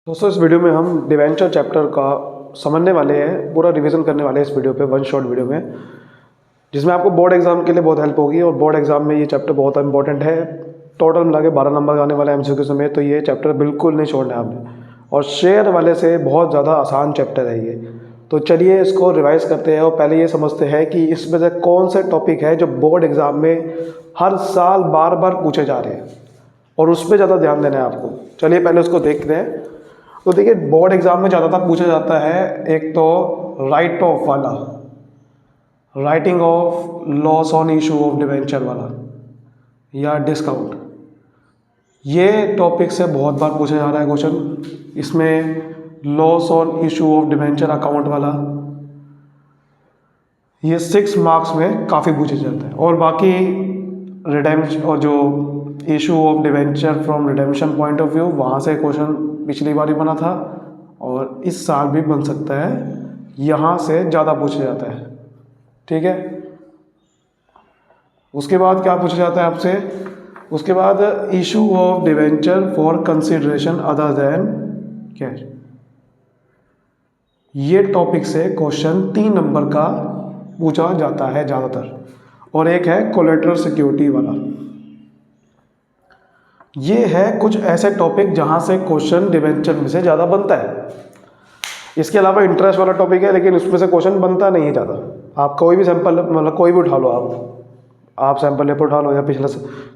दोस्तों इस वीडियो में हम डिवेंचर चैप्टर का समझने वाले हैं, पूरा रिवीजन करने वाले हैं इस वीडियो पे, वन शॉट वीडियो में, जिसमें आपको बोर्ड एग्जाम के लिए बहुत हेल्प होगी। और बोर्ड एग्जाम में ये चैप्टर बहुत इंपॉर्टेंट है। टोटल मिला के 12 नंबर आने वाले एमसीक्यू समेत, तो ये चैप्टर बिल्कुल नहीं छोड़ना है आपने। और शेयर वाले से बहुत ज़्यादा आसान चैप्टर है ये। तो चलिए इसको रिवाइज करते हैं और पहले ये समझते हैं कि इसमें से कौन से टॉपिक है जो बोर्ड एग्जाम में हर साल बार बार पूछे जा रहे हैं और उस पर ज़्यादा ध्यान देना है आपको। चलिए पहले उसको देखते हैं। तो देखिए बोर्ड एग्जाम में ज़्यादातर पूछा जाता है एक तो राइट ऑफ वाला, writing of loss on issue of debenture वाला या डिस्काउंट। ये टॉपिक से बहुत बार पूछा जा रहा है क्वेश्चन। इसमें loss on issue of debenture account वाला ये 6 मार्क्स में काफ़ी पूछे जाता है। और बाकी रिडेम्पशन और जो issue of debenture from redemption point of view, वहाँ से क्वेश्चन पिछली बार ही बना था और इस साल भी बन सकता है, यहाँ से ज़्यादा पूछा जाता है। ठीक है, उसके बाद क्या पूछा जाता है आपसे? उसके बाद issue of debenture for consideration other than cash. ये टॉपिक से क्वेश्चन 3 नंबर का पूछा जाता है ज़्यादातर। और एक है कोलेटरल सिक्योरिटी वाला। ये है कुछ ऐसे टॉपिक जहाँ से क्वेश्चन डिवेंचर में से ज़्यादा बनता है। इसके अलावा इंटरेस्ट वाला टॉपिक है, लेकिन उसमें से क्वेश्चन बनता नहीं है ज़्यादा। आप कोई भी सैंपल, मतलब कोई भी उठा लो, आप सैंपल पेपर उठा लो या पिछला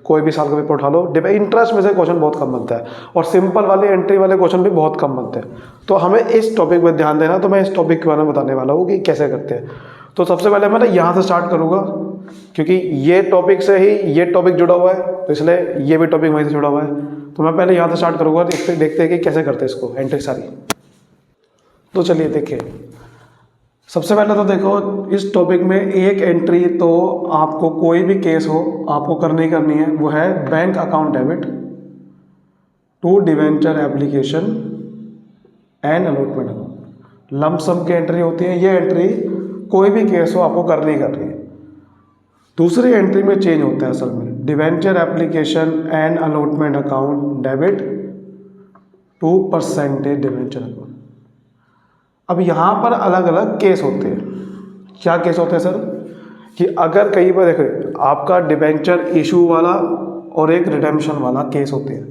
कोई भी साल का पेपर उठा लो, इंटरेस्ट में से क्वेश्चन बहुत कम बनता है और सिंपल वाले एंट्री वाले क्वेश्चन भी बहुत कम बनते हैं। तो हमें इस टॉपिक पर ध्यान देना। तो मैं इस टॉपिक के बारे में बताने वाला हूँ कि कैसे करते हैं। तो सबसे पहले मैं यहाँ से स्टार्ट करूँगा, क्योंकि ये टॉपिक से ही ये टॉपिक जुड़ा हुआ है, तो इसलिए ये भी टॉपिक वहीं से जुड़ा हुआ है। तो मैं पहले यहाँ से स्टार्ट करूँगा, देखते हैं कि कैसे करते हैं इसको एंट्री सारी। तो चलिए देखिए, सबसे पहले तो देखो इस टॉपिक में एक एंट्री तो आपको कोई भी केस हो आपको करनी ही करनी है, वो है bank account debit to debenture application and allotment account. Lump sum की एंट्री होती है। ये एंट्री कोई भी केस हो आपको करनी ही करनी है। दूसरी एंट्री में चेंज होता है असल में, debenture application and allotment account debit to percentage debenture account. अब यहाँ पर अलग अलग केस होते हैं। क्या केस होते हैं सर? कि अगर कहीं पर देखो आपका डिवेंचर इशू वाला और एक रिडेम्पशन वाला केस होते हैं।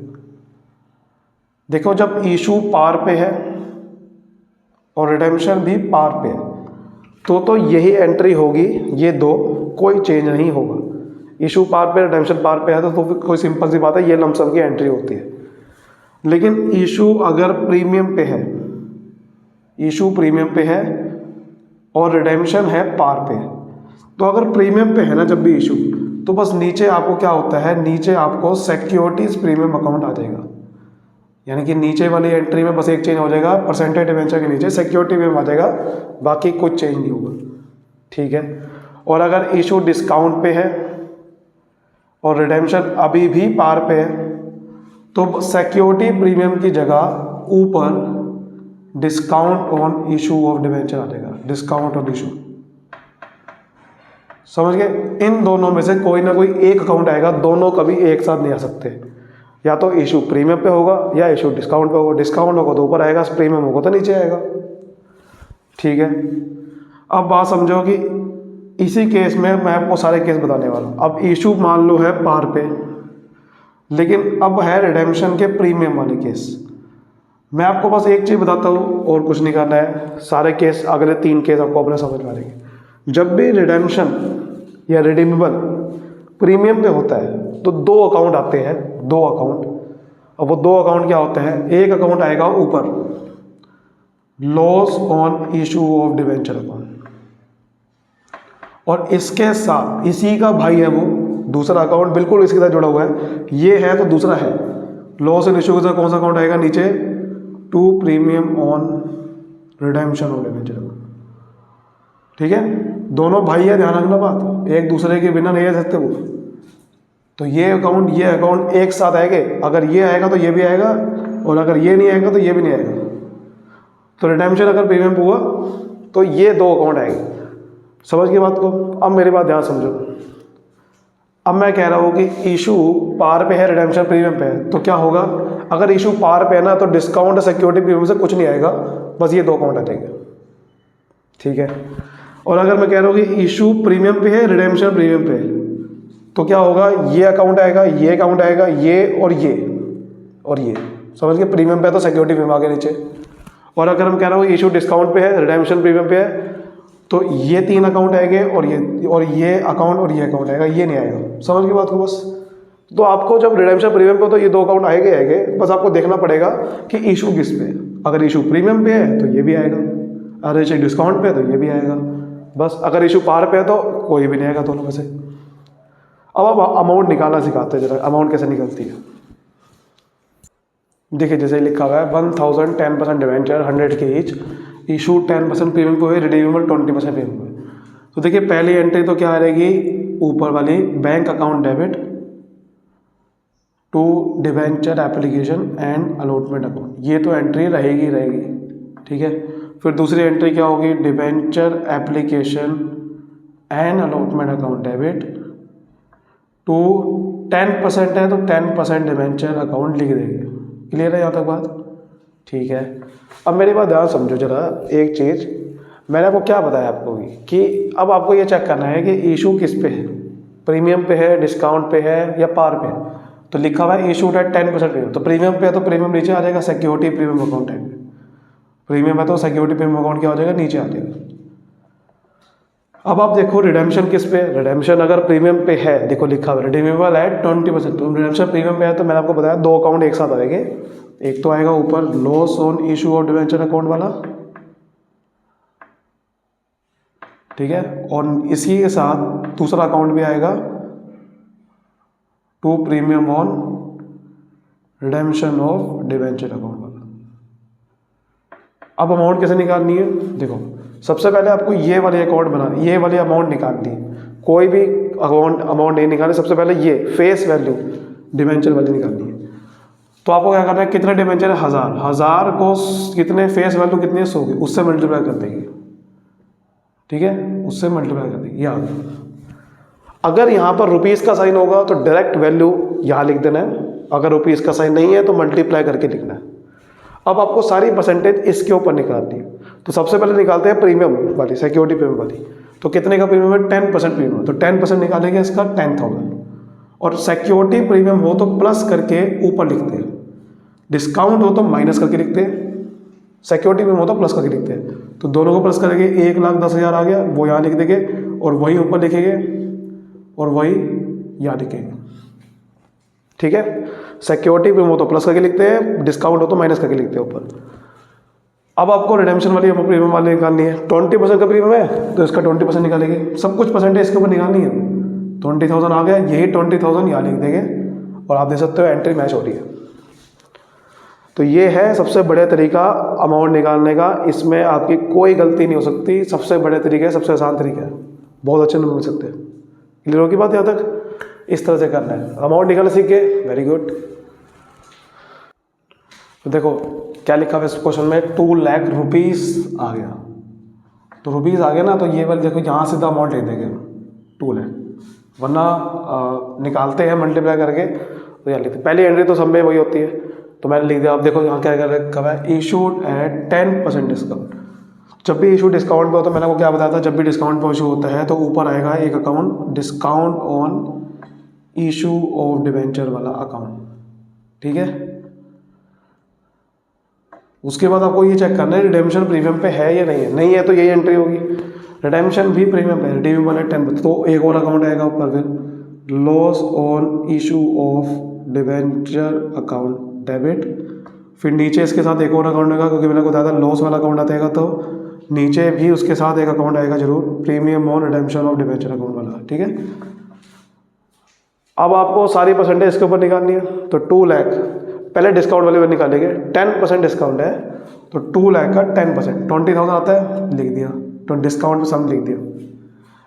देखो जब इशू पार पे है और रिडेम्पशन भी पार पे है, तो यही एंट्री होगी। ये दो कोई चेंज नहीं होगा। इशू पार पे, रिडेम्पशन पार पे है तो फिर कोई सिंपल सी बात है, ये लमसम की एंट्री होती है। लेकिन इशू अगर प्रीमियम पे है, इशू प्रीमियम पे है और रिडेम्पशन है पार पे, तो अगर प्रीमियम पे है ना जब भी इशू, तो बस नीचे आपको क्या होता है, नीचे आपको सिक्योरिटीज प्रीमियम अकाउंट आ जाएगा। यानी कि नीचे वाली एंट्री में बस एक चेंज हो जाएगा, परसेंटेज डिवेंचर के नीचे सिक्योरिटी प्रीमियम आ जाएगा, बाकी कुछ चेंज नहीं होगा। ठीक है। और अगर इशू डिस्काउंट पे है और रिडेम्पशन अभी भी पार पे है, तो सिक्योरिटी प्रीमियम की जगह ऊपर discount on issue of debenture आ जाएगा। डिस्काउंट ऑन इशू, समझ गए? इन दोनों में से कोई ना कोई एक अकाउंट आएगा, दोनों कभी एक साथ नहीं आ सकते। या तो इशू प्रीमियम पे होगा या इशू डिस्काउंट पे होगा। डिस्काउंट होगा तो ऊपर आएगा, प्रीमियम होगा तो नीचे आएगा। ठीक है। अब बात समझो कि इसी केस में मैं आपको सारे केस बताने वाला हूँ। अब इशू मान लो है पार पे, लेकिन अब है रिडेम्पशन के प्रीमियम वाले केस। मैं आपको बस एक चीज़ बताता हूँ और कुछ नहीं करना है। सारे केस, अगले 3 केस आपको अपने समझ में आ जाएंगे। जब भी रिडेम्पशन या रिडीमेबल प्रीमियम पे होता है तो 2 अकाउंट आते हैं, 2 अकाउंट। अब वो 2 अकाउंट क्या होते हैं? एक अकाउंट आएगा ऊपर, loss on issue of debenture account, और इसके साथ इसी का भाई है वो दूसरा अकाउंट, बिल्कुल इसके साथ जुड़ा हुआ है। ये है तो दूसरा है लॉस ऑन इशू के साथ कौन सा अकाउंट आएगा नीचे? To premium on redemption of debenture account. ठीक है, दोनों भाई है, ध्यान रखना बात, एक दूसरे के बिना नहीं रह सकते वो। तो ये अकाउंट एक साथ आएंगे। अगर ये आएगा तो ये भी आएगा, और अगर ये नहीं आएगा तो ये भी नहीं आएगा। तो रिडेम्पशन अगर प्रीमियम हुआ तो ये 2 अकाउंट आएंगे। समझ गए बात को? अब मेरी बात ध्यान समझो। अब मैं कह रहा हूँ कि इशू पार पे है, रिडेम्पशन प्रीमियम पे है, तो क्या होगा? अगर इशू पार पे है ना तो डिस्काउंट सिक्योरिटी प्रीमियम से कुछ नहीं आएगा, बस ये 2 अकाउंट आ जाएंगे, ठीक है। और अगर मैं कह रहा हूँ कि इशू प्रीमियम पे है, रिडेम्पशन प्रीमियम पे है, तो क्या होगा, ये अकाउंट आएगा, ये अकाउंट आएगा, ये और ये और ये, समझ गए। प्रीमियम पे है तो सिक्योरिटी प्रीमियम आगे नीचे। और अगर हम कह रहा हूँ इशू डिस्काउंट पे है, रिडेम्पशन प्रीमियम पे है, तो ये 3 अकाउंट आएंगे और ये अकाउंट और ये अकाउंट आएगा, ये नहीं आएगा। समझ गए बात को बस। तो आपको जब रिडेम्पशन प्रीमियम पे हो तो ये 2 अकाउंट आएंगे, बस आपको देखना पड़ेगा कि इशू किस पे है। अगर इशू प्रीमियम पे है तो ये भी आएगा, अगर इशू डिस्काउंट पे है तो ये भी आएगा, बस। अगर इशू पार पे है तो कोई भी नहीं आएगा दोनों में से। अब अमाउंट निकालना सिखाते हैं जरा, अमाउंट कैसे निकलती है। देखिए जैसे लिखा हुआ है 1000 10% डिवेंचर 100 के ईच, इशू 10% प्रीमियम पे हुए, रिडीमेबल 20% प्रीमियम पे। तो देखिए पहली एंट्री तो क्या रहेगी, ऊपर वाली bank account debit to debenture application and allotment account, ये तो एंट्री रहेगी, ठीक है। फिर दूसरी एंट्री क्या होगी, debenture application and allotment account debit to 10% है तो 10% डिवेंचर अकाउंट लिख देंगे। क्लियर है यहाँ तक बात, ठीक है। अब मेरी बात ध्यान समझो जरा, एक चीज़ मैंने आपको क्या बताया आपको कि अब आपको ये चेक करना है कि इशू किस पे है, प्रीमियम पे है, डिस्काउंट पे है या पार पे है। तो लिखा हुआ है इशूड है 10% प्रीमियम, तो प्रीमियम पे है तो प्रीमियम नीचे आ जाएगा, सिक्योरिटी प्रीमियम अकाउंट है। प्रीमियम है तो सिक्योरिटी प्रीमियम अकाउंट क्या हो जाएगा, नीचे आ जाएगा। अब आप देखो रिडेम्पशन किस पे, रिडेम्पशन अगर प्रीमियम पे है, देखो लिखा हुआ है रिडीमेबल है 20%, तो रिडेम्पशन प्रीमियम पे है तो मैंने आपको बताया 2 अकाउंट एक साथ आएंगे। एक तो आएगा ऊपर loss on issue of debenture account वाला, ठीक है, और इसी के साथ दूसरा अकाउंट भी आएगा to premium on redemption of debenture account वाला। अब अमाउंट कैसे निकालनी है, देखो सबसे पहले आपको ये वाले अकाउंट बनाना, ये वाली अमाउंट निकालनी है। कोई भी अमाउंट नहीं निकालनी, सबसे पहले ये फेस वैल्यू डिवेंचर वाली निकालनी है। तो आपको क्या करना है, कितना डिवेंचर है 1000 को कितने फेस वैल्यू कितनी है 100 की, उससे मल्टीप्लाई कर देंगे, ठीक है, उससे मल्टीप्लाई कर देंगे। यहाँ अगर यहाँ पर रुपीज़ का साइन होगा तो डायरेक्ट वैल्यू यहाँ लिख देना है, अगर रुपीज़ का साइन नहीं है तो मल्टीप्लाई करके लिखना है। अब आपको सारी परसेंटेज इसके ऊपर निकालनी है। तो सबसे पहले निकालते हैं प्रीमियम वाली, सिक्योरिटी प्रीमियम वाली। तो कितने का प्रीमियम है, 10% प्रीमियम, तो 10% निकालेंगे इसका 10,000। और सिक्योरिटी प्रीमियम हो तो प्लस करके ऊपर लिखते हैं, डिस्काउंट हो तो माइनस करके लिखते हैं, सिक्योरिटी प्रीमियम हो तो प्लस करके लिखते हैं। तो दोनों को प्लस करेंगे, 1,10,000 आ गया, वो यहाँ लिख देंगे और वही ऊपर लिखेंगे और वही यहाँ लिखेंगे, ठीक है। सिक्योरिटी प्रीमियम हो तो प्लस करके लिखते हैं, डिस्काउंट हो तो माइनस करके लिखते हैं ऊपर। अब आपको रिडेम्पशन वाली प्रीमियम वाली निकालनी है, 20% का प्रीमियम है तो इसका 20% निकालेंगे, सब कुछ परसेंटेज इसके ऊपर निकालनी है। 20,000 आ गया, यही 20,000 यहाँ लिख देंगे और आप देख सकते हो एंट्री मैच हो रही है। तो ये है सबसे बड़ा तरीका अमाउंट निकालने का, इसमें आपकी कोई गलती नहीं हो सकती, सबसे बड़े तरीके है, सबसे आसान तरीका है, बहुत अच्छे नंबर मिल सकते हैं। क्लियर होगी बात यहाँ तक, इस तरह से करना है, अमाउंट निकालना सीख गए, वेरी गुड। तो देखो क्या लिखा हुआ है इस क्वेश्चन में, 2 लाख रुपीज़ आ गया, तो रुपीज़ आ गया ना, तो ये वाले देखो यहाँ सीधा अमाउंट लिख देंगे 2 लाख, वरना निकालते हैं मल्टीप्लाई करके तो यहाँ लिखते। पहली एंट्री तो सब में वही होती है, तो मैंने लिख दिया। आप देखो यहाँ क्या रखा हुआ है, इशूड एट 10% डिस्काउंट। जब भी इशू डिस्काउंट पे हो तो मैंने आपको क्या बताया था, जब भी डिस्काउंट पे इशू होता है तो ऊपर आएगा एक account discount on issue of debenture वाला अकाउंट, ठीक है। उसके बाद आपको ये चेक करना है रिडेम्पशन प्रीमियम पे है या नहीं है तो यही एंट्री होगी। रिडेम्पशन भी प्रीमियम पे है, रिडीमेबल है 10%, तो एक और अकाउंट आएगा ऊपर, फिर loss on issue of debenture account debit, फिर नीचे इसके साथ एक और अकाउंट आएगा, क्योंकि मैंने को बताया था लॉस वाला अकाउंट आएगा तो नीचे भी उसके साथ एक अकाउंट आएगा जरूर, premium on redemption of debenture account वाला, ठीक है। अब आपको सारी परसेंटेज इसके ऊपर निकालनी है, तो 2 लाख पहले डिस्काउंट वाले में निकालेंगे, 10% डिस्काउंट है तो 2 लाख का 10%, 20,000 आता है, लिख दिया, तो डिस्काउंट सम लिख दिया।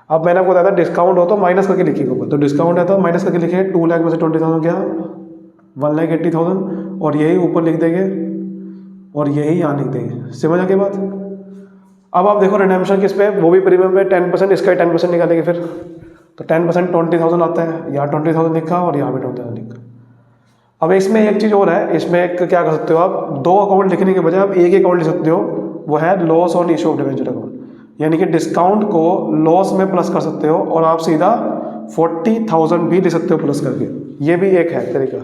अब मैंने आपको बताया था डिस्काउंट हो तो माइनस करके लिखिएगा ऊपर, तो डिस्काउंट है तो माइनस करके लिखिए, 2 लाख में से 20,000 क्या, 1,80,000, और यही ऊपर लिख देंगे और यही यहाँ लिख देंगे। समझ आ गई बात। अब आप देखो रिडेम्पशन किस पे है, वो भी प्रीमियम पे 10%, इसका 10% निकालेंगे फिर, तो 10% 20,000 आता है, यहाँ 20,000 लिखा और यहाँ भी 20,000 लिखा। अब इसमें एक चीज़ और है, इसमें एक क्या कर सकते हो आप, 2 अकाउंट लिखने के बजाय आप एक ही अकाउंट लिख सकते हो, वो है loss on issue of debenture account. यानी कि डिस्काउंट को लॉस में प्लस कर सकते हो और आप सीधा 40,000 भी लिख सकते हो प्लस करके, ये भी एक है तरीका।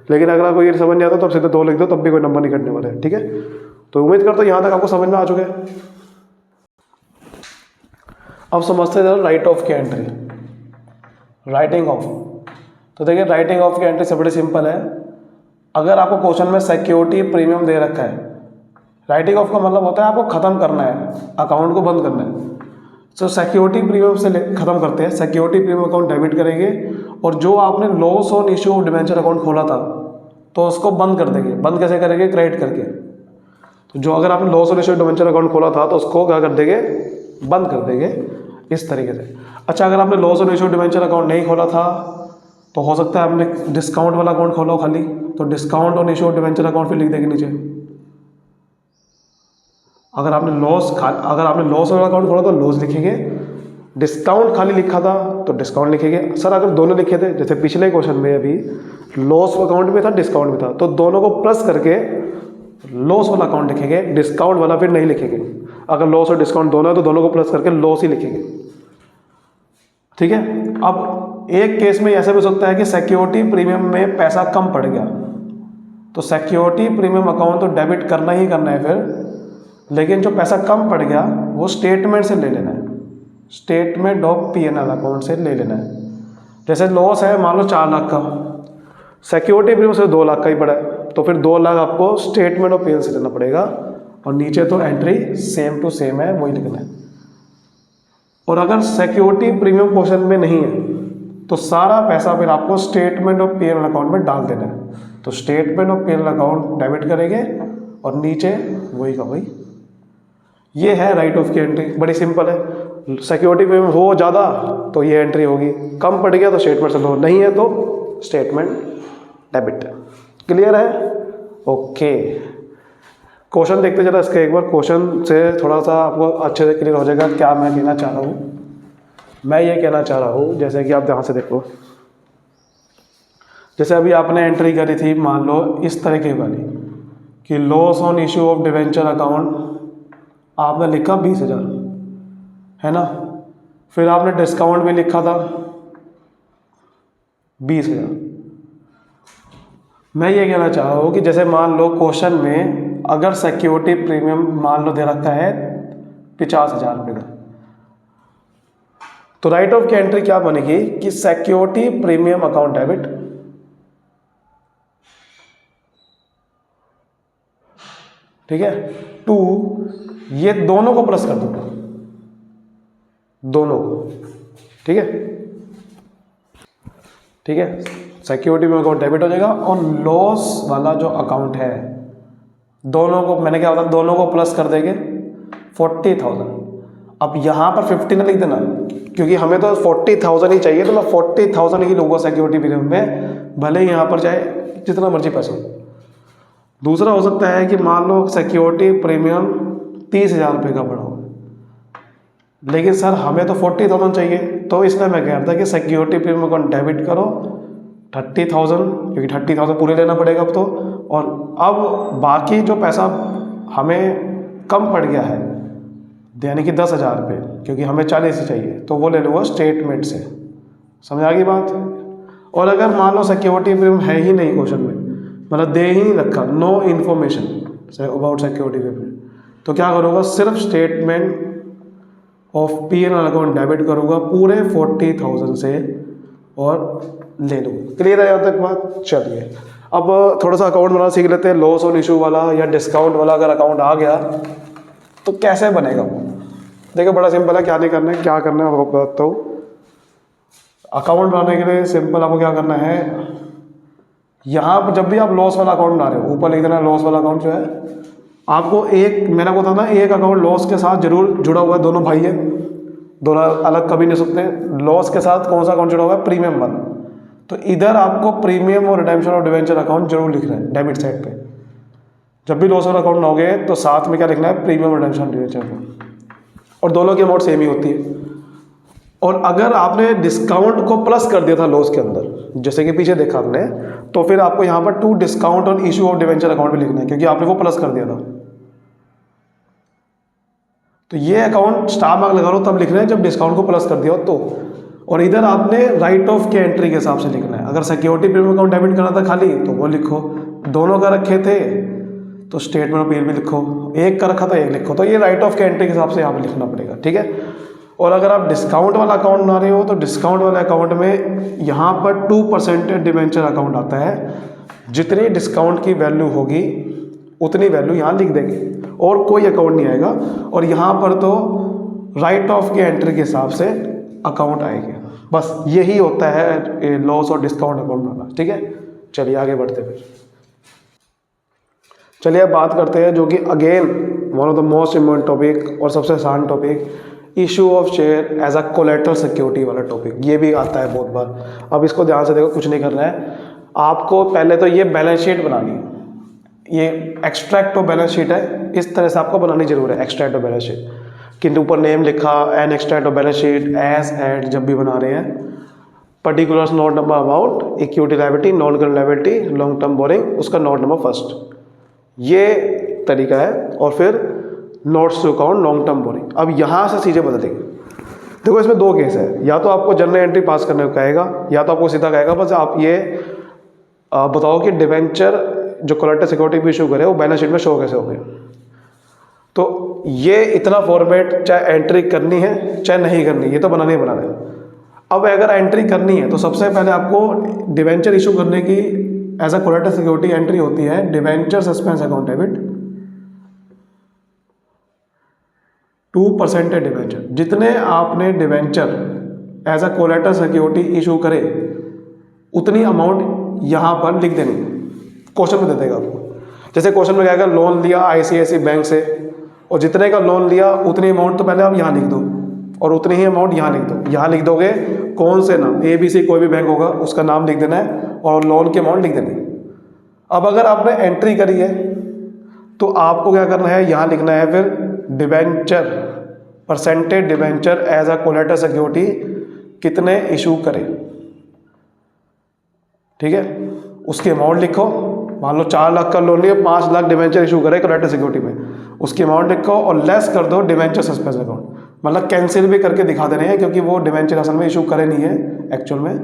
लेकिन अगर आपको ये समझ नहीं आता तो आप सीधे 2 लिख दो, तब भी कोई नंबर नहीं कटने वाला है, ठीक है। तो उम्मीद करता हूँ यहाँ तक आपको समझ में आ चुके हैं। अब समझते हैं राइट ऑफ की एंट्री, राइटिंग ऑफ। तो देखिए राइटिंग ऑफ की एंट्री से बड़ी सिंपल है। अगर आपको क्वेश्चन में सिक्योरिटी प्रीमियम दे रखा है, राइटिंग ऑफ का मतलब होता है आपको ख़त्म करना है, अकाउंट को बंद करना है। तो सिक्योरिटी प्रीमियम से ख़त्म करते हैं, सिक्योरिटी प्रीमियम अकाउंट डेबिट करेंगे और जो आपने loss on issue of debenture account खोला था तो उसको बंद कर देंगे। बंद कैसे करेंगे, क्रेडिट करके। तो जो अगर आपने loss on issue of debenture account खोला था तो उसको क्या कर देंगे, बंद कर देंगे इस तरीके से। अच्छा, अगर आपने loss on issue of debenture account नहीं खोला था तो हो सकता है आपने डिस्काउंट वाला अकाउंट खोला हो खाली, तो discount on issue of debenture account फिर लिख देंगे नीचे। अगर आपने लॉस वाला अकाउंट खोला तो लॉस लिखेंगे, डिस्काउंट खाली लिखा था तो डिस्काउंट लिखेंगे। सर अगर दोनों लिखे थे, जैसे पिछले क्वेश्चन में अभी लॉस अकाउंट में था, डिस्काउंट में था, तो दोनों को प्लस करके लॉस वाला अकाउंट लिखेंगे, डिस्काउंट वाला फिर नहीं लिखेंगे। अगर लॉस और डिस्काउंट दोनों है तो दोनों को प्लस करके लॉस ही लिखेंगे, ठीक है। अब एक केस में ऐसा भी हो सकता है कि सिक्योरिटी प्रीमियम में पैसा कम पड़ गया, तो सिक्योरिटी प्रीमियम अकाउंट तो डेबिट करना ही करना है फिर, लेकिन जो पैसा कम पड़ गया वो स्टेटमेंट से ले लेना है, स्टेटमेंट ऑफ P&L अकाउंट से ले लेना है। जैसे लॉस है मान लो 4 लाख का, सिक्योरिटी प्रीमियम से 2 लाख का ही पड़ा है, तो फिर 2 लाख आपको स्टेटमेंट ऑफ P&L से लेना पड़ेगा और नीचे तो एंट्री सेम टू सेम है, वही लिखना है। और अगर सिक्योरिटी प्रीमियम क्वेश्चन में नहीं है तो सारा पैसा फिर आपको स्टेटमेंट ऑफ P&L अकाउंट में डाल देना है। तो statement of P&L account debit करेंगे और नीचे वही का वही। ये है राइट ऑफ की एंट्री, बड़ी सिंपल है। सिक्योरिटी प्रीमियम हो ज़्यादा तो ये एंट्री होगी, कम पड़ गया तो स्टेटमेंट से लो, नहीं है तो स्टेटमेंट डेबिट। क्लियर है, ओके। क्वेश्चन देखते जरा इसके एक बार, क्वेश्चन से थोड़ा सा आपको अच्छे से क्लियर हो जाएगा क्या मैं कहना चाह रहा हूँ। मैं ये कहना चाह रहा हूँ, जैसे कि आप ध्यान से देखो, जैसे अभी आपने एंट्री करी थी मान लो इस तरीके वाली कि loss on issue of debenture account आपने लिखा 20,000, है ना। फिर आपने डिस्काउंट भी लिखा था 20,000। मैं ये कहना चाह रहा हूँ कि जैसे मान लो क्वेश्चन में अगर सिक्योरिटी प्रीमियम मान लो दे रखा है 50,000 रुपये का, तो राइट ऑफ की एंट्री क्या बनेगी कि सिक्योरिटी प्रीमियम अकाउंट डेबिट, ठीक है, टू ये दोनों को प्लस कर दूंगा, दोनों को, ठीक है, ठीक है। सिक्योरिटी में अकाउंट डेबिट हो जाएगा और लॉस वाला जो अकाउंट है दोनों को मैंने क्या बताया, दोनों को प्लस कर देंगे 40,000। अब यहाँ पर 50 ना लिख देना क्योंकि हमें तो 40,000 ही चाहिए, तो मैं 40,000 ही लूँगा सिक्योरिटी प्रीमियम में, भले ही यहाँ पर जाए जितना मर्जी पैसा। दूसरा हो सकता है कि मान लो सिक्योरिटी प्रीमियम 30,000 रुपये का पड़ा हो, लेकिन सर हमें तो 40,000 चाहिए, तो इसलिए मैं कह रहा था कि सिक्योरिटी प्रीमियम अकाउंट डेबिट करो 30,000, क्योंकि 30,000 पूरे लेना पड़ेगा अब तो। और अब बाकी जो पैसा हमें कम पड़ गया है यानी कि 10,000 रुपये, क्योंकि हमें 40 ही चाहिए, तो वो ले लूँगा स्टेटमेंट से। समझ आ गई बात। और अगर मान लो सिक्योरिटी प्रीमियम है ही नहीं क्वेश्चन में, मतलब दे ही नहीं रखा, no information about security premium, तो क्या करूँगा, सिर्फ statement of P&L account debit करूँगा पूरे 40,000 से और ले लूँगा। क्लियर है यहाँ तक बात। चलिए अब थोड़ा सा अकाउंट बनाना सीख लेते हैं। लॉस ऑन इशू वाला या डिस्काउंट वाला अगर अकाउंट आ गया तो कैसे बनेगा वो, देखो बड़ा सिंपल है, क्या नहीं करना है, क्या करना है आपको बताता हूँ। अकाउंट बनाने के लिए सिंपल आपको क्या करना है, यहाँ पर जब भी आप लॉस वाला अकाउंट बना रहे हो ऊपर लिख देना लॉस वाला अकाउंट जो है, आपको एक मैंने को बताना एक अकाउंट लॉस के साथ जरूर जुड़ा हुआ है, दोनों भाई है, दोनों अलग कभी नहीं सकते। लॉस के साथ कौन सा अकाउंट जुड़ा हुआ है, प्रीमियम वाला, तो इधर आपको प्रीमियम और रिडेम्पशन ऑफ डिवेंचर अकाउंट जरूर लिखना है डेबिट साइड पे। जब भी लॉस वाला अकाउंट बनाओगे तो साथ में क्या लिखना है, प्रीमियम और रिडेम्पशन ऑफ डिवेंचर अकाउंट, और दोनों की अमाउंट सेम ही होती है। और अगर आपने डिस्काउंट को प्लस कर दिया था लॉस के अंदर, जैसे कि पीछे देखा आपने, तो फिर आपको यहाँ पर to discount on issue of debenture account भी लिखना है, क्योंकि आपने वो प्लस कर दिया था। तो ये अकाउंट स्टार मार्क लगा लो तब लिख रहे हैं जब डिस्काउंट को प्लस कर दिया हो तो। और इधर आपने राइट ऑफ के एंट्री के हिसाब से लिखना है। अगर सिक्योरिटी प्रीमियम अकाउंट डेबिट करना था खाली तो वो लिखो, दोनों का रखे थे तो स्टेटमेंट ऑफ पेयर भी लिखो, एक का रखा था एक लिखो। तो ये राइट ऑफ के एंट्री के हिसाब से यहाँ पे लिखना पड़ेगा, ठीक है। और अगर आप डिस्काउंट वाला अकाउंट बना रहे हो तो डिस्काउंट वाले अकाउंट में यहाँ पर 2% डिवेंचर अकाउंट आता है। जितनी डिस्काउंट की वैल्यू होगी उतनी वैल्यू यहाँ लिख देंगे और कोई अकाउंट नहीं आएगा। और यहाँ पर तो राइट ऑफ की एंट्री के हिसाब से अकाउंट आएगा। बस यही होता है लॉस और डिस्काउंट अकाउंट बनाना, ठीक है। चलिए आगे बढ़ते फिर। चलिए अब बात करते हैं जो कि again one of the most important topic और सबसे आसान topic, issue of share as a collateral security वाला टॉपिक। ये भी आता है बहुत बार। अब इसको ध्यान से देखो, कुछ नहीं करना है आपको। पहले तो ये बैलेंस शीट बनानी है, ये एक्सट्रैक्ट ऑफ बैलेंस शीट है, इस तरह से आपको बनानी जरूर है। एक्सट्रैक्ट ऑफ बैलेंस शीट किंतु ऊपर नेम लिखा an extract of balance sheet as at, जब भी बना रहे हैं particulars note number amount, equity liability, non current liability, long term borrowing, उसका नोट नंबर फर्स्ट, ये तरीका है। और फिर notes to account, long term borrowing. अब यहाँ से चीज़ें बदलेंगी। देखो इसमें दो केस है, या तो आपको जनरल एंट्री पास करने को कहेगा या तो आपको सीधा कहेगा बस आप ये बताओ कि डिवेंचर जो कोलेटरल सिक्योरिटी भी इशू करे वो बैलेंस शीट में शो कैसे हो गए। तो ये इतना फॉर्मेट चाहे एंट्री करनी है चाहे नहीं करनी, ये तो बनानी ही बनाना है। अब अगर एंट्री करनी है तो सबसे पहले आपको डिवेंचर इशू करने की as a collateral security entry होती है debenture suspense account debit 2% debenture. जितने आपने debenture as a collateral security issue करे उतनी अमाउंट यहाँ पर लिख देनी। क्वेश्चन में दे देगा आपको, जैसे क्वेश्चन में कहेगा लोन लिया ICICI बैंक से और जितने का लोन लिया उतनी अमाउंट तो पहले आप यहाँ लिख दो और उतनी ही अमाउंट यहाँ लिख दो। यहाँ लिख दोगे कौन से नाम, ABC कोई भी बैंक होगा उसका नाम लिख देना है और लोन की अमाउंट लिख देनी है। अब अगर आपने एंट्री करी है तो आपको क्या करना है, यहाँ लिखना है फिर debenture percentage debenture as a collateral security कितने इशू करें, ठीक है। उसकी अमाउंट लिखो, मान लो 4 लाख का लोन लिया, 5 लाख डिवेंचर इशू करे कोलेटरल सिक्योरिटी में, उसकी अमाउंट लिखो और लेस कर दो डिवेंचर सस्पेंस अकाउंट, मतलब कैंसिल भी करके दिखा देने हैं क्योंकि वो डिवेंचर असल में इशू करे नहीं है एक्चुअल में,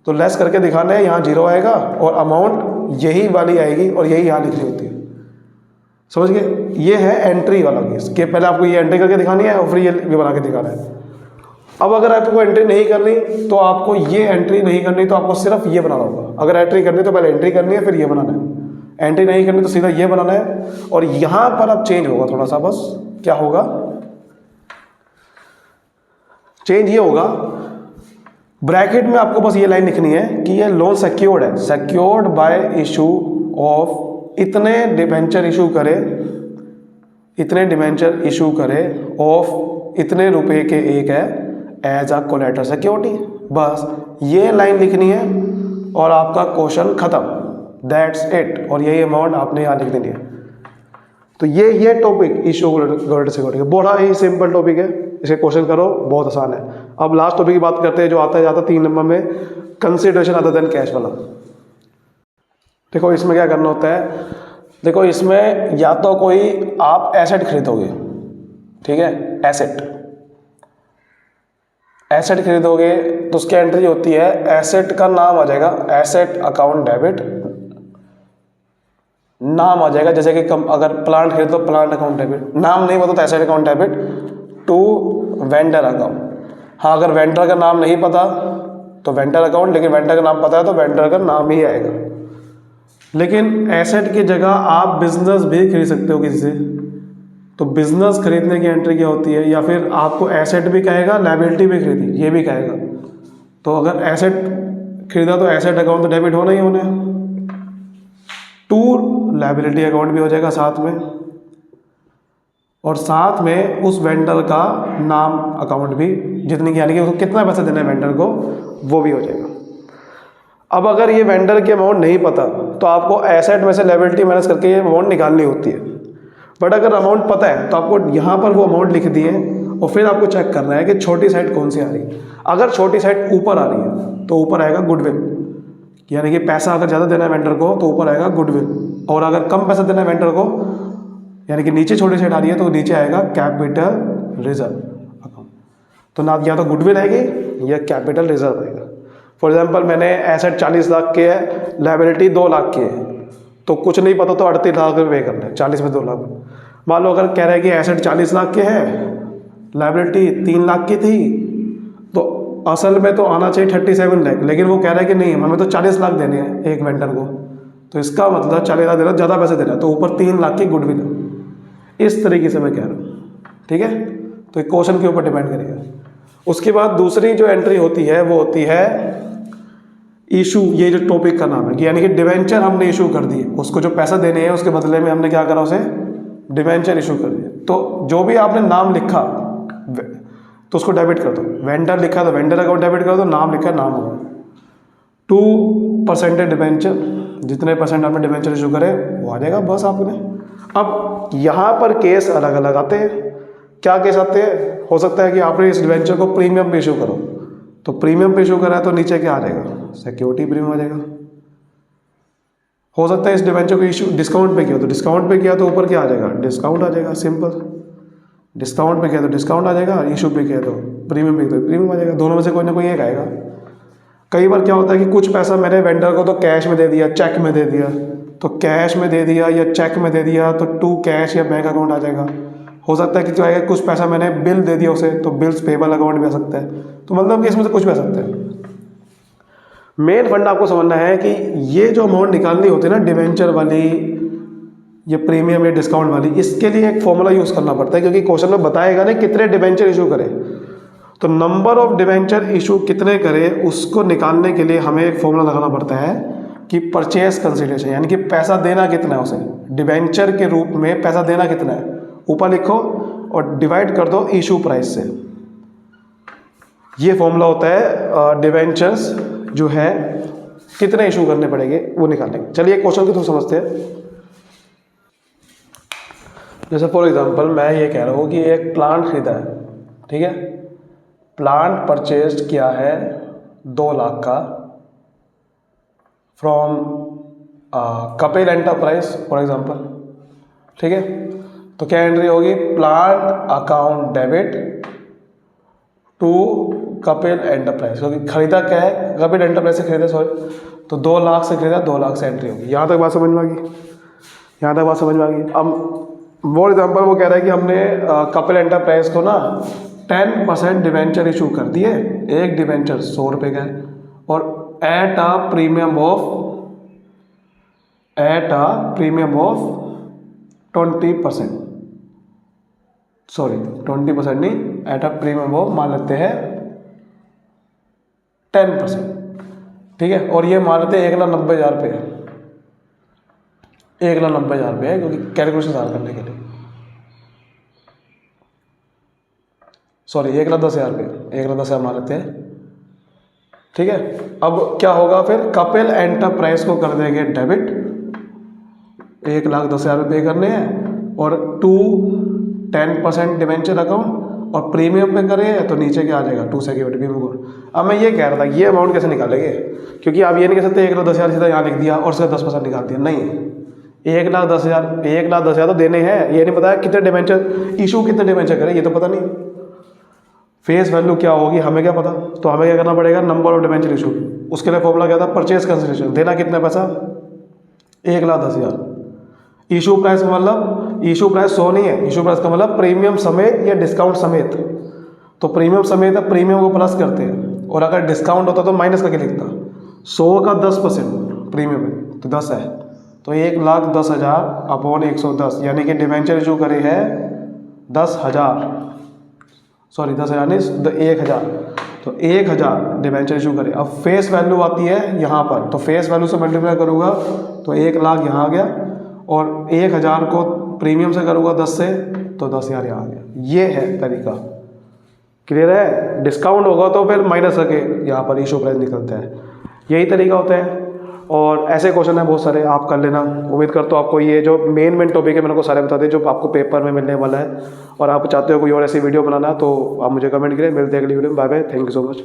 तो लेस करके दिखाना है। यहाँ 0 आएगा और अमाउंट यही वाली आएगी और यही यहाँ लिखनी होती है, समझ गए। ये है एंट्री वाला केस कि पहले आपको ये एंट्री करके दिखानी है और फिर ये बना के दिखाना है। अब अगर आपको एंट्री नहीं करनी तो आपको ये एंट्री नहीं करनी तो आपको सिर्फ ये बनाना होगा। अगर एंट्री करनी तो पहले एंट्री करनी है फिर ये बनाना है, एंट्री नहीं करनी तो सीधा ये बनाना है। और यहाँ पर अब चेंज होगा थोड़ा सा, बस क्या होगा चेंज ये होगा, ब्रैकेट में आपको बस ये लाइन लिखनी है कि ये लोन सिक्योर्ड है, सिक्योर्ड बाय इशू ऑफ इतने डिवेंचर इशू करे, इतने डिवेंचर इशू करे ऑफ इतने रुपए के एक है एज अ कोलेटरल सिक्योरिटी। बस ये लाइन लिखनी है और आपका क्वेश्चन खत्म, दैट्स इट। और यही अमाउंट आपने यहाँ लिख देनी है। तो ये टॉपिक इशू कोलेटरल सिक्योरिटी का बड़ा ही सिंपल टॉपिक है, इसे क्वेश्चन करो बहुत आसान है। अब लास्ट टॉपिक की बात करते हैं जो आता है जाता 3 नंबर में, कंसिडरेशन अदर देन कैश वाला। देखो इसमें क्या करना होता है, देखो इसमें या तो कोई आप एसेट खरीदोगे, ठीक है, एसेट खरीदोगे तो उसकी एंट्री होती है, एसेट का नाम आ जाएगा एसेट अकाउंट डेबिट, नाम आ जाएगा जैसे कि अगर प्लांट खरीदो प्लांट अकाउंट डेबिट, नाम नहीं पता तो asset account debit to vendor account. हाँ अगर वेंडर का नाम नहीं पता तो वेंडर अकाउंट, लेकिन वेंडर का नाम पता है तो वेंडर का नाम ही आएगा। लेकिन एसेट की जगह आप बिजनेस भी खरीद सकते हो किसी से, तो बिजनेस खरीदने की एंट्री क्या होती है, या फिर आपको एसेट भी कहेगा लायबिलिटी भी खरीदी ये भी कहेगा। तो अगर एसेट खरीदा तो एसेट अकाउंट तो डेबिट होना ही होना है, टू लायबिलिटी अकाउंट भी हो जाएगा साथ में, और साथ में उस वेंडर का नाम अकाउंट भी, जितनी यानी कि उसको कितना पैसा देना है वेंडर को वो भी हो जाएगा। अब अगर ये वेंडर की अमाउंट नहीं पता तो आपको एसेट में से लायबिलिटी माइनस करके ये अमाउंट निकालनी होती है। बट अगर अमाउंट पता है तो आपको यहाँ पर वो अमाउंट लिख दिए और फिर आपको चेक करना है कि छोटी साइड कौन सी आ रही है। अगर छोटी साइड ऊपर आ रही है तो ऊपर आएगा गुडविल, यानी कि पैसा अगर ज़्यादा देना है वेंडर को तो ऊपर आएगा गुडविल, और अगर कम पैसा देना है वेंडर को यानी कि नीचे छोटी साइड आ रही है तो नीचे आएगा कैपिटल रिजर्व अकाउंट। तो ना या तो गुडविल आएगी या कैपिटल रिजर्व आएगा। फॉर एग्जांपल मैंने एसेट 40 लाख के है, लायबिलिटी 2 लाख की है, तो कुछ नहीं पता तो 38 लाख रुपये पे करना है, 40 में 2 लाख। मान लो अगर कह रहा है कि एसेट 40 लाख के है, लायबिलिटी 3 लाख की थी, तो असल में तो आना चाहिए 37 लाख, लेकिन वो कह रहा है कि नहीं हमें तो 40 लाख देने हैं एक वेंडर को, तो इसका मतलब 40 लाख देना, ज़्यादा पैसे देना, तो ऊपर 3 लाख की गुडविल है। इस तरीके से मैं कह रहा हूँ, ठीक है। तो एक क्वेश्चन के ऊपर डिपेंड करेगा। उसके बाद दूसरी जो एंट्री होती है वो होती है इशू, ये जो टॉपिक का नाम है, कि यानी कि डिवेंचर हमने इशू कर दिए, उसको जो पैसा देने हैं उसके बदले में हमने क्या करा, उसे डिवेंचर इशू कर दिया। तो जो भी आपने नाम लिखा तो उसको डेबिट कर दो, वेंडर लिखा तो वेंडर अकाउंट डेबिट कर दो, नाम लिखा नाम अकाउंट। 2% डिवेंचर, जितने परसेंट आपने डिवेंचर इशू करे वो आ जाएगा बस आपने। अब यहाँ पर केस अलग अलग आते हैं। क्या केस आते हैं? हो सकता है कि आपने इस डिवेंचर को प्रीमियम पे इशू करो, तो प्रीमियम पे इशू करा है तो नीचे क्या आ जाएगा, सिक्योरिटी प्रीमियम आ जाएगा। हो सकता है इस डिवेंचर को इशू डिस्काउंट पे किया, तो डिस्काउंट पे किया तो ऊपर क्या आ जाएगा, डिस्काउंट आ जाएगा, सिंपल। डिस्काउंट पे किया तो डिस्काउंट आ जाएगा, इशू पे किया तो प्रीमियम पे तो प्रीमियम आ जाएगा, दोनों में से कोई ना कोई एक आएगा। कई बार क्या होता है कि कुछ पैसा मैंने वेंडर को तो कैश में दे दिया, चेक में दे दिया, तो कैश में दे दिया या चेक में दे दिया तो टू कैश या बैंक अकाउंट आ जाएगा। हो सकता है कि क्या है, कुछ पैसा मैंने बिल दे दिया उसे, तो बिल्स पेबल अकाउंट भी आ सकता है। तो मतलब कि इसमें से कुछ भी आ सकता है। मेन फंड आपको समझना है कि ये जो अमाउंट निकालनी होती है ना, डिवेंचर वाली, ये प्रीमियम या डिस्काउंट वाली, इसके लिए एक फॉर्मूला यूज़ करना पड़ता है, क्योंकि क्वेश्चन में बताएगा ना कितने डिवेंचर इशू करें। तो नंबर ऑफ डिवेंचर इशू कितने करे उसको निकालने के लिए हमें एक फॉर्मूला लगाना पड़ता है कि परचेस कंसिडरेशन, यानी कि पैसा देना कितना है उसे, डिवेंचर के रूप में पैसा देना कितना है, ऊपर लिखो और डिवाइड कर दो इशू प्राइस से। ये फॉर्मूला होता है डिवेंचर्स जो है कितने इशू करने पड़ेंगे वो निकालने। चलिए क्वेश्चन के थ्रू समझते हैं। जैसे फॉर एग्जांपल मैं ये कह रहा हूँ कि एक प्लांट खरीदा है, ठीक है, प्लांट परचेज किया है 2 लाख का from Kapil enterprise for example, ठीक है। तो क्या एंट्री होगी, plant account debit to Kapil enterprise, क्योंकि खरीदा क्या है, कपिल एंटरप्राइज से खरीदा, सॉरी, तो 2 लाख से खरीदा, 2 लाख से एंट्री होगी। यहाँ तक बात समझ में आ गई, यहाँ तक बात समझ में आ गई। अब फॉर एग्जाम्पल वो कह रहा है कि हमने कपिल एंटरप्राइज को ना 10% डिवेंचर इशू कर दिए, एक डिवेंचर 100 रुपये का है, और at a premium of 20%, sorry 20% नहीं, एट अ प्रीमियम ऑफ मान लेते हैं 10%, ठीक है। और ये मान लेते हैं 1,90,000 रुपये है, 1,90,000 रुपये है, क्योंकि कैलकुलेशन आसान करने के लिए, सॉरी 1,10,000 रुपये, 1,10,000 मान लेते हैं, ठीक है। अब क्या होगा फिर, कपिल एंटरप्राइज को कर देंगे डेबिट, 1,10,000 रुपये करने हैं, और 10% डिवेंचर अकाउंट, और प्रीमियम पे करें तो नीचे क्या आ जाएगा, 2 सिक्योरिटी प्रीमियम। अब मैं ये कह रहा था ये अमाउंट कैसे निकालेंगे, क्योंकि आप ये नहीं कह सकते 1,10,000 सीधा यहाँ लिख दिया और उसका 10% निकाल दिया, नहीं, 1,10,000 तो देने हैं, ये नहीं पता है कितने डिवेंचर इशू, कितने डिवेंचर करें ये तो पता नहीं, फेस वैल्यू क्या होगी हमें क्या पता। तो हमें क्या करना पड़ेगा, नंबर ऑफ डिवेंचर इशू, उसके लिए फॉर्मूला क्या था, परचेज कंसिडरेशन, देना कितना पैसा, 1,10,000। इशू प्राइस का मतलब, इशू प्राइस 100 नहीं है, इशू प्राइस का मतलब प्रीमियम समेत या डिस्काउंट समेत, तो प्रीमियम समेत है, प्रीमियम को प्लस करते हैं, और अगर डिस्काउंट होता तो माइनस करके लिखता, 100 का 10% प्रीमियम है तो 10 है, तो 1,10,000 अपॉन 110, यानी कि डिवेंचर इशू करे है 10,000, सॉरी 10,000 नहीं 1,000, तो 1,000 डिवेंचर इशू करे। अब फेस वैल्यू आती है यहाँ पर, तो फेस वैल्यू से मल्टीप्लाई करूँगा तो 1,00,000 यहाँ आ गया, और 1,000 को प्रीमियम से करूँगा 10 से तो 10,000 यहाँ आ गया। ये है तरीका, क्लियर है। डिस्काउंट होगा तो फिर माइनस करके यहाँ पर इशू प्राइस निकलता है, यही तरीका होता है। और ऐसे क्वेश्चन है बहुत सारे, आप कर लेना। उम्मीद करता हूँ आपको ये जो मेन टॉपिक है मैंने को सारे बता दिए जो आपको पेपर में मिलने वाला है। और आप चाहते हो कोई और ऐसी वीडियो बनाना तो आप मुझे कमेंट करें। मिलते हैं अगली वीडियो में। Bye bye, thank you so much.